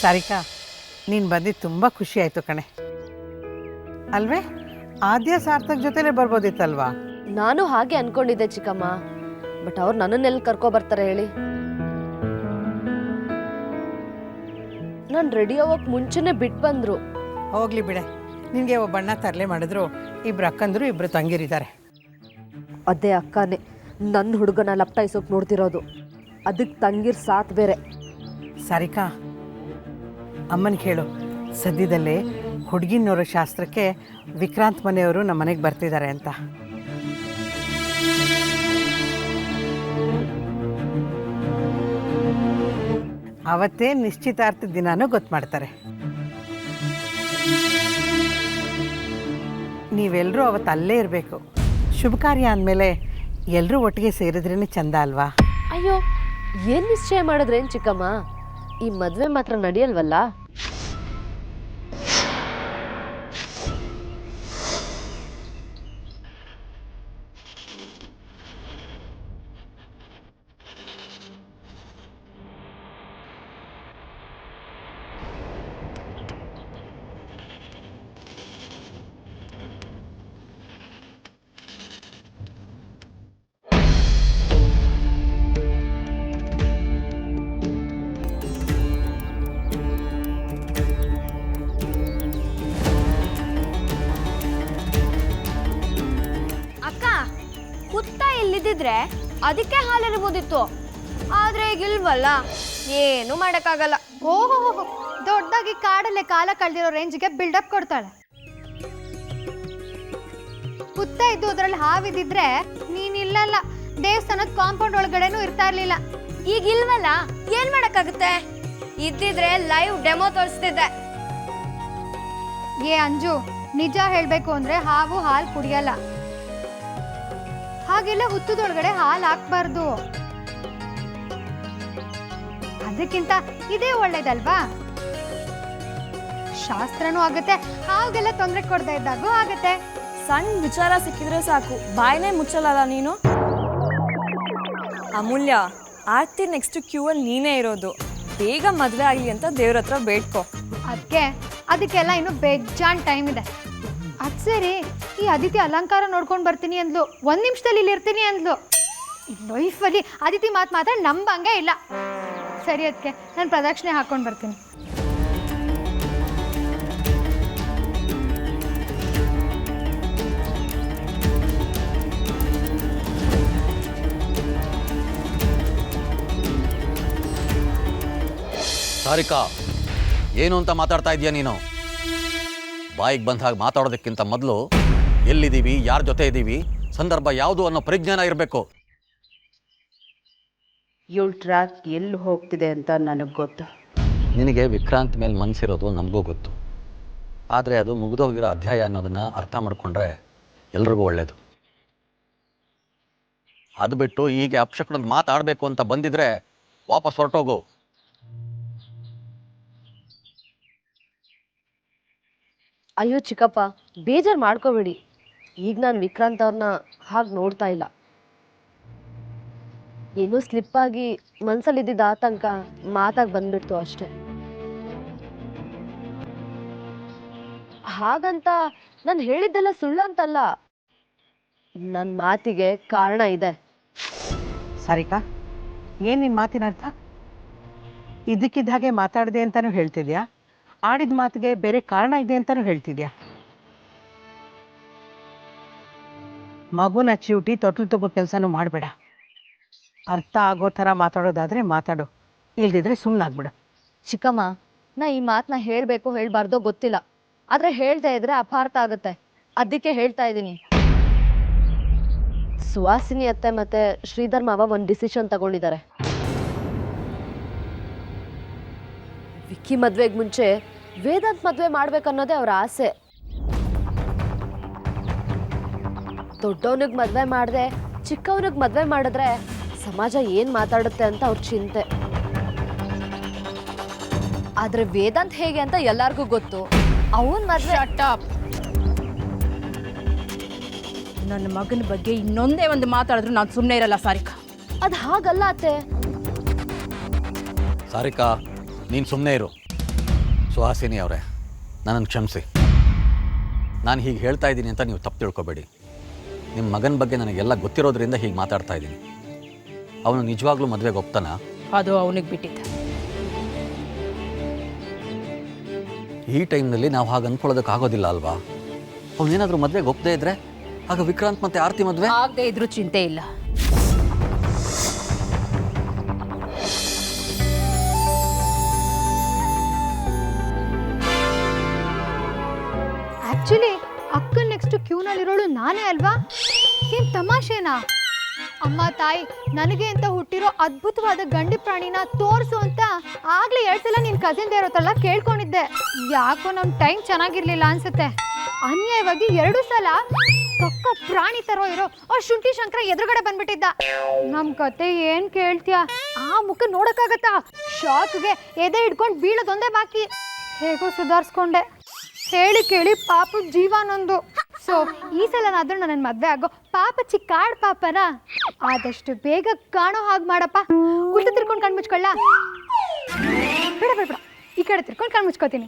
ಸಾರಿಕಾ, ನೀನು ಬಂದಿದ್ದು ತುಂಬ ಖುಷಿ ಆಯಿತು ಕಣೆ. ಅಲ್ವೇ, ಆದ್ಯ ಸಾರ್ಥಕ್ ಜೊತೆಲೇ ಬರ್ಬೋದಿತ್ತಲ್ವಾ? ನಾನು ಹಾಗೆ ಅನ್ಕೊಂಡಿದ್ದೆ ಚಿಕ್ಕಮ್ಮ, ಬಟ್ ಅವ್ರು ನನ್ನನ್ನೆಲ್ಲಿ ಕರ್ಕೊ ಬರ್ತಾರೆ ಹೇಳಿ? ನಾನು ರೆಡಿ ಆಗೋಕ್ ಮುಂಚೆನೆ ಬಿಟ್ಟು ಬಂದ್ರು. ಹೋಗ್ಲಿ ಬಿಡೆ, ನಿನಗೆ ಒಬ್ಬಣ್ಣ ತರಲೆ ಮಾಡಿದ್ರು, ಇಬ್ರು ಅಕ್ಕಂದ್ರು ಇಬ್ರು ತಂಗಿರಿದ್ದಾರೆ. ಅದೇ ಅಕ್ಕನೇ ನನ್ನ ಹುಡುಗನ ಲಪ್ಟಾಯಿಸೋಕೆ ನೋಡ್ತಿರೋದು, ಅದಕ್ಕೆ ತಂಗಿರ್ ಸಾಥ್ ಬೇರೆ. ಸಾರಿಕಾ, ಅಮ್ಮನಿಗೆ ಹೇಳು, ಸದ್ಯದಲ್ಲೇ ಹುಡುಗಿನವರ ಶಾಸ್ತ್ರಕ್ಕೆ ವಿಕ್ರಾಂತ್ ಮನೆಯವರು ನಮ್ಮ ಮನೆಗೆ ಬರ್ತಿದ್ದಾರೆ ಅಂತ. ಅವತ್ತೇ ನಿಶ್ಚಿತಾರ್ಥ ದಿನಾನೂ ಗೊತ್ತು ಮಾಡ್ತಾರೆ. ನೀವೆಲ್ಲರೂ ಅವತ್ತು ಅಲ್ಲೇ ಇರಬೇಕು. ಶುಭ ಕಾರ್ಯ ಅಂದಮೇಲೆ ಎಲ್ಲರೂ ಒಟ್ಟಿಗೆ ಸೇರಿದ್ರೇ ಚಂದ ಅಲ್ವಾ? ಅಯ್ಯೋ, ಏನ್ ನಿಶ್ಚಯ ಮಾಡಿದ್ರೇನ್ ಚಿಕ್ಕಮ್ಮ? ಈ ಮದ್ವೆ ಮಾತ್ರ ನಡೆಯಲ್ವಲ್ಲ? ಇಲ್ಲಿದ್ದಿದ್ರೆ ಅದಕ್ಕೆ ಹಾಲಿರ್ಬೋದಿತ್ತು, ಆದ್ರೆ ಈಗ ಇಲ್ವಲ್ಲ, ಏನು ಮಾಡಕ್ಕಾಗಲ್ಲ. ಓಹೋ, ದೊಡ್ಡದಾಗಿ ಕಾಡಲ್ಲೇ ಕಾಲ ಕಳೆದಿರೋ ರೇಂಜ್ಗೆ ಬಿಲ್ಡಪ್ ಕೊಡ್ತಾಳೆ. ಪುತ್ತ ಇದ್ದು ಅದ್ರಲ್ಲಿ ಹಾವಿದಿದ್ರೆ ನೀನಿಲ್ಲಲ್ಲ, ದೇವಸ್ಥಾನದ ಕಾಂಪೌಂಡ್ ಒಳಗಡೆನೂ ಇರ್ತಾ ಇರ್ಲಿಲ್ಲ. ಈಗ ಇಲ್ವಲ್ಲ, ಏನ್ ಮಾಡಕ್ಕಾಗುತ್ತೆ? ಇದ್ದಿದ್ರೆ ಲೈವ್ ಡೆಮೋ ತೋರಿಸ್ತಿದ್ದೆ. ಏ ಅಂಜು, ನಿಜ ಹೇಳ್ಬೇಕು ಅಂದ್ರೆ ಹಾವು ಹಾಲು ಕುಡಿಯಲ್ಲ. ಹಾಗೆಲ್ಲ ಹುತ್ತದೊಳಗಡೆ ಹಾಲು ಹಾಕ್ಬಾರ್ದು. ಅದಕ್ಕಿಂತ ಇದೇ ಒಳ್ಳೇದಲ್ವಾ? ಶಾಸ್ತ್ರನೂ ಆಗತ್ತೆ, ಹಾಗೆಲ್ಲ ತೊಂದರೆ ಕೊಡದೇ ಇದ್ದಾಗೂ ಆಗತ್ತೆ. ಸಣ್ಣ ವಿಚಾರ ಸಿಕ್ಕಿದ್ರೆ ಸಾಕು, ಬಾಯ್ನೇ ಮುಚ್ಚಲ್ಲ ನೀನು. ಅಮೂಲ್ಯ, ಆರ್ತಿ ನೆಕ್ಸ್ಟ್ ಕ್ಯೂ ಅಲ್ಲಿ ನೀನೇ ಇರೋದು. ಬೇಗ ಮದುವೆ ಆಗಲಿ ಅಂತ ದೇವ್ರ ಹತ್ರ ಬೇಡ್ಕೊ. ಅದಕ್ಕೆಲ್ಲ ಇನ್ನು ಬೇಜಾನ್ ಟೈಮ್ ಇದೆ. ಅದು ಸರಿ, ಈ ಅದಿತಿ ಅಲಂಕಾರ ನೋಡ್ಕೊಂಡು ಬರ್ತೀನಿ ಅಂದ್ಲು, 1 ನಿಮಿಷದಲ್ಲಿ ಇಲ್ಲಿ ಇರ್ತೀನಿ ಅಂದ್ಲು. ಈ ಲೈಫಲ್ಲಿ ಅದಿತಿ ಮಾತಾಡಿ ನಂಬಂಗೆ ಇಲ್ಲ. ಸರಿ, ಅದಕ್ಕೆ ನಾನು ಪ್ರದಕ್ಷಿಣೆ ಹಾಕೊಂಡು ಬರ್ತೀನಿ. ಸಾರಿಕಾ, ಏನು ಅಂತ ಮಾತಾಡ್ತಾ ಇದೀಯ ನೀನು? ಬಾಯಿಗೆ ಬಂದ ಹಾಗೆ ಮಾತಾಡೋದಕ್ಕಿಂತ ಮೊದಲು ಎಲ್ಲಿದ್ದೀವಿ, ಯಾರ ಜೊತೆ ಇದ್ದೀವಿ, ಸಂದರ್ಭ ಯಾವುದು ಅನ್ನೋ ಪರಿಜ್ಞಾನ ಇರಬೇಕು. ಇವಳು ಟ್ರ್ಯಾಕ್ ಎಲ್ಲಿ ಹೋಗ್ತಿದೆ ಅಂತ ನನಗೆ ಗೊತ್ತು. ನಿನಗೆ ವಿಕ್ರಾಂತ್ ಮೇಲೆ ಮನಸ್ಸಿರೋದು ನಮಗೂ ಗೊತ್ತು. ಆದರೆ ಅದು ಮುಗಿದೋಗಿರೋ ಅಧ್ಯಾಯ ಅನ್ನೋದನ್ನು ಅರ್ಥ ಮಾಡಿಕೊಂಡ್ರೆ ಎಲ್ರಿಗೂ ಒಳ್ಳೆಯದು. ಅದು ಬಿಟ್ಟು ಹೀಗೆ ಅಪಶಕುನದ ಮಾತಾಡಬೇಕು ಅಂತ ಬಂದಿದ್ರೆ ವಾಪಸ್ ಹೊರಟೋಗು. ಅಯ್ಯೋ ಚಿಕ್ಕಪ್ಪ, ಬೇಜಾರು ಮಾಡ್ಕೋಬೇಡಿ. ಈಗ ನಾನು ವಿಕ್ರಾಂತ್ ಅವ್ರನ್ನ ಹಾಗೆ ನೋಡ್ತಾ ಇಲ್ಲ. ಏನೋ ಸ್ಲಿಪ್ ಆಗಿ ಮನ್ಸಲ್ಲಿದ್ದಿದ್ದ ಆತಂಕ ಮಾತಾಗಿ ಬಂದ್ಬಿಡ್ತು ಅಷ್ಟೆ. ಹಾಗಂತ ನಾನು ಹೇಳಿದ್ದೆಲ್ಲ ಸುಳ್ಳಂತಲ್ಲ, ನನ್ನ ಮಾತಿಗೆ ಕಾರಣ ಇದೆ. ಸಾರಿಕಾ, ಏನು ನಿನ್ನ ಮಾತಿನ ಅರ್ಥ? ಇದಕ್ಕಿದ್ದ ಹಾಗೆ ಮಾತಾಡಿದೆ ಅಂತಾನೂ ಹೇಳ್ತಿದ್ಯಾ? ಆಡಿದ ಮಾತಿಗೆ ಬೇರೆ ಕಾರಣ ಇದೆ ಅಂತಾನೂ ಹೇಳ್ತಿದ್ಯಾ? ಮಗುನ ಚಿವುಟಿ ತೊಟ್ಲು ತಗೋ ಕೆಲಸನೂ ಮಾಡಬೇಡ. ಅರ್ಥ ಆಗೋ ಥರ ಮಾತಾಡೋದಾದರೆ ಮಾತಾಡು, ಇಲ್ದಿದ್ರೆ ಸುಮ್ಮನಾಗ್ಬಿಡು. ಚಿಕ್ಕಮ್ಮ, ನಾ ಈ ಮಾತನ್ನ ಹೇಳಬೇಕು ಹೇಳ್ಬಾರ್ದೋ ಗೊತ್ತಿಲ್ಲ, ಆದರೆ ಹೇಳ್ತಾ ಇದ್ರೆ ಅಪಾರ್ಥ ಆಗುತ್ತೆ. ಅದಕ್ಕೆ ಹೇಳ್ತಾ ಇದ್ದೀನಿ. ಸುವಾಸಿನಿ ಅತ್ತೆ ಮತ್ತೆ ಶ್ರೀಧರ್ ಮಾವ ಒಂದು ಡಿಸಿಷನ್ ತಗೊಂಡಿದ್ದಾರೆ. ವಿಕ್ಕಿ ಮದ್ವೆಗೆ ಮುಂಚೆ ವೇದಾಂತ್ ಮದ್ವೆ ಮಾಡ್ಬೇಕನ್ನೋದೇ ಅವ್ರ ಆಸೆ. ದೊಡ್ಡವನಿಗೆ ಮದ್ವೆ ಮಾಡದೆ ಚಿಕ್ಕವನಿಗೆ ಮದ್ವೆ ಮಾಡಿದ್ರೆ ಸಮಾಜ ಏನ್ ಮಾತಾಡುತ್ತೆ ಅಂತ ಅವ್ರ ಚಿಂತೆ. ಆದ್ರೆ ವೇದಾಂತ್ ಹೇಗೆ ಅಂತ ಎಲ್ಲಾರ್ಗೂ ಗೊತ್ತು. ಅವನ್ ಮದ್ವೆ ನನ್ನ ಮಗನ ಬಗ್ಗೆ ಇನ್ನೊಂದೇ ಒಂದು ಮಾತಾಡಿದ್ರು ನಾನು ಸುಮ್ಮನೆ ಇರಲ್ಲ ಸಾರಿಕಾ. ಅದು ಹಾಗಲ್ಲ ಅತ್ತೆ. ಸಾರಿಕಾ, ನೀನು ಸುಮ್ಮನೆ ಇರು. ಸುಹಾಸಿನಿ ಅವರೇ, ನನ್ನನ್ನು ಕ್ಷಮಿಸಿ. ನಾನು ಹೀಗೆ ಹೇಳ್ತಾ ಇದ್ದೀನಿ ಅಂತ ನೀವು ತಪ್ಪು ತಿಳ್ಕೊಬೇಡಿ. ನಿಮ್ಮ ಮಗನ ಬಗ್ಗೆ ನನಗೆಲ್ಲ ಗೊತ್ತಿರೋದ್ರಿಂದ ಹೀಗೆ ಮಾತಾಡ್ತಾ ಇದ್ದೀನಿ. ಅವನು ನಿಜವಾಗ್ಲೂ ಮದುವೆಗೆ ಒಪ್ತಾನ? ಅದು ಅವನಿಗೆ ಬಿಟ್ಟಿದ್ದ. ಈ ಟೈಮ್ನಲ್ಲಿ ನಾವು ಹಾಗೆ ಅಂದ್ಕೊಳ್ಳೋದಕ್ಕಾಗೋದಿಲ್ಲ ಅಲ್ವಾ? ಅವನೇನಾದರೂ ಮದುವೆಗೆ ಒಪ್ಪದೇ ಇದ್ರೆ ಆಗ ವಿಕ್ರಾಂತ್ ಮತ್ತೆ ಆರತಿ ಮದುವೆ ಆಗದೆ ಇದ್ರೂ ಚಿಂತೆ ಇಲ್ಲ. ಆಕ್ಚುಲಿ ಅಕ್ಕನ ನೆಕ್ಸ್ಟ್ ಕ್ಯೂನಲ್ಲಿರೋಳು ನಾನೇ ಅಲ್ವಾ? ಏನ್ ತಮಾಷೆನಾ? ಅಮ್ಮ ತಾಯಿ, ನನಗೆ ಅಂತ ಹುಟ್ಟಿರೋ ಅದ್ಭುತವಾದ ಗಂಡಿ ಪ್ರಾಣಿನ ತೋರಿಸು ಅಂತ ಆಗ್ಲೇ 2 ಸಲ ನಿನ್ ಕಸಿನ್ ಇರೋತಲ್ಲ ಕೇಳ್ಕೊಂಡಿದ್ದೆ. ಯಾಕೋ ನಮ್ ಟೈಮ್ ಚೆನ್ನಾಗಿರ್ಲಿಲ್ಲ ಅನ್ಸುತ್ತೆ. ಅನ್ಯಾಯವಾಗಿ 2 ಸಲ ಪಕ್ಕ ಪ್ರಾಣಿ ತರೋ ಇರೋ ಶುಂಠಿ ಶಂಕರ ಎದುರುಗಡೆ ಬಂದ್ಬಿಟ್ಟಿದ್ದ. ನಮ್ ಕತೆ ಏನ್ ಕೇಳ್ತೀಯ? ಆ ಮುಖ ನೋಡಕ್ಕಾಗತ್ತಾ? ಶಾಕ್ಗೆ ಎದೆ ಹಿಡ್ಕೊಂಡು ಬೀಳೋದೊಂದೇ ಬಾಕಿ. ಹೇಗೋ ಸುಧಾರಿಸ್ಕೊಂಡೆ. ಹೇಳಿ ಕೇಳಿ ಪಾಪದ ಜೀವನೊಂದು. ಸೊ ಈ ಸಲನಾದ್ರೂ ನನ್ನ ಮದ್ವೆ ಆಗೋ ಪಾಪ ಚಿಕ್ಕಾಡ್ ಪಾಪನ ಆದಷ್ಟು ಬೇಗ ಕಾಣೋ ಹಾಗೆ ಮಾಡಪ್ಪ. ಉಲ್ಟ ತಿರ್ಕೊಂಡು ಕಣ್ಮುಚ್ಕೊಳ್ಳ? ಬೇಡ ಬೇಡ ಬೇಡ, ಈ ಕಡೆ ತಿರ್ಕೊಂಡು ಕಣ್ಮುಚ್ಕೋತೀನಿ.